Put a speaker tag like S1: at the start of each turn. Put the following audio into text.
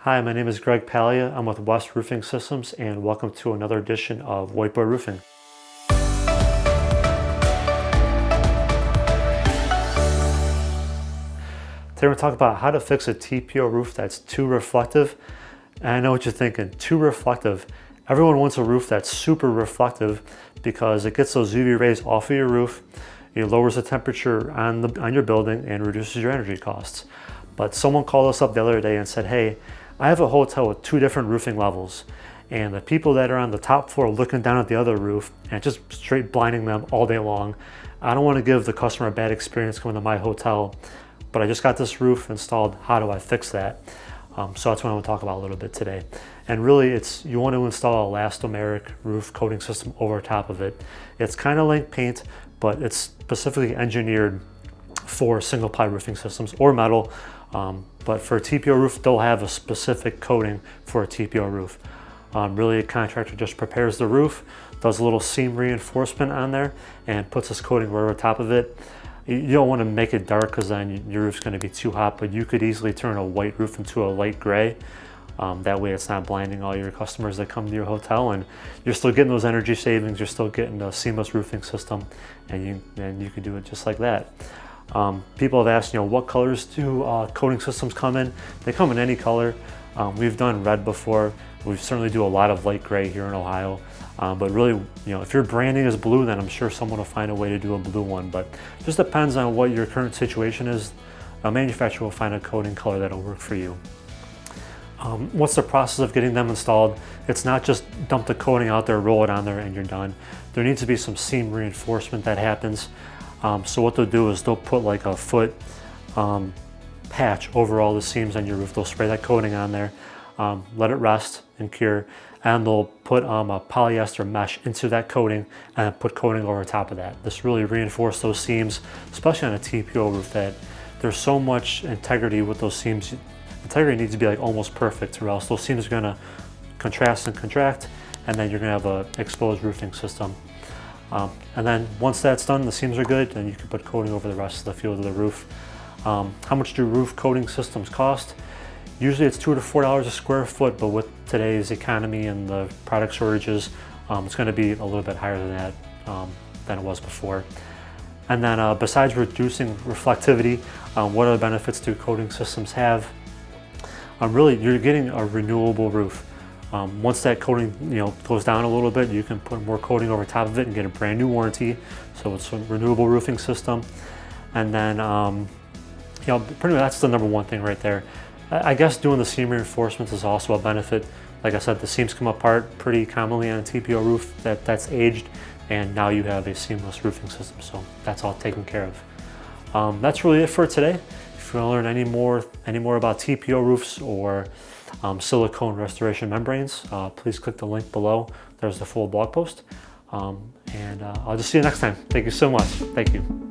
S1: Hi, my name is Greg Palia. I'm with West Roofing Systems, and welcome to another edition of Whiteboard Roofing. Today we're going to talk about how to fix a TPO roof that's too reflective. And I know what you're thinking, too reflective. Everyone wants a roof that's super reflective because it gets those UV rays off of your roof. It lowers the temperature on your building and reduces your energy costs. But someone called us up the other day and said, hey, I have a hotel with two different roofing levels, and the people that are on the top floor looking down at the other roof and just straight blinding them all day long. I don't want to give the customer a bad experience coming to my hotel, but I just got this roof installed. How do I fix that? So that's what I want to talk about a little bit today. And really, you want to install an elastomeric roof coating system over top of it. It's kind of like paint, but it's specifically engineered for single ply roofing systems or metal. But for a TPO roof, they'll have a specific coating for a TPO roof. Really, a contractor just prepares the roof, does a little seam reinforcement on there, and puts this coating right over top of it. You don't want to make it dark because then your roof's going to be too hot, but you could easily turn a white roof into a light gray. That way it's not blinding all your customers that come to your hotel, and you're still getting those energy savings, you're still getting a seamless roofing system, and you can do it just like that. People have asked, what colors do coating systems come in? They come in any color. We've done red before. We certainly do a lot of light gray here in Ohio. But really, if your branding is blue, then I'm sure someone will find a way to do a blue one. But it just depends on what your current situation is. A manufacturer will find a coating color that'll work for you. What's the process of getting them installed? It's not just dump the coating out there, roll it on there, and you're done. There needs to be some seam reinforcement that happens. So what they'll do is they'll put like a foot patch over all the seams on your roof. They'll spray that coating on there, let it rest and cure, and they'll put a polyester mesh into that coating and put coating over top of that. This really reinforces those seams, especially on a TPO roof, that there's so much integrity with those seams. Integrity needs to be like almost perfect, or else those seams are gonna contrast and contract, and then you're gonna have an exposed roofing system. And then once that's done, the seams are good, then you can put coating over the rest of the field of the roof. How much do roof coating systems cost? Usually it's $2 to $4 a square foot, but with today's economy and the product shortages, it's going to be a little bit higher than that than it was before. And then besides reducing reflectivity, what other benefits do coating systems have? Really, you're getting a renewable roof. Once that coating goes down a little bit, you can put more coating over top of it and get a brand new warranty. So it's a renewable roofing system. And then pretty much that's the number one thing right there. I guess doing the seam reinforcements is also a benefit. Like I said, the seams come apart pretty commonly on a TPO roof that's aged, and now you have a seamless roofing system. So that's all taken care of. That's really it for today. If you want to learn any more about TPO roofs or silicone restoration membranes, please click the link below. There's the full blog post. And I'll just see you next time. Thank you so much. Thank you.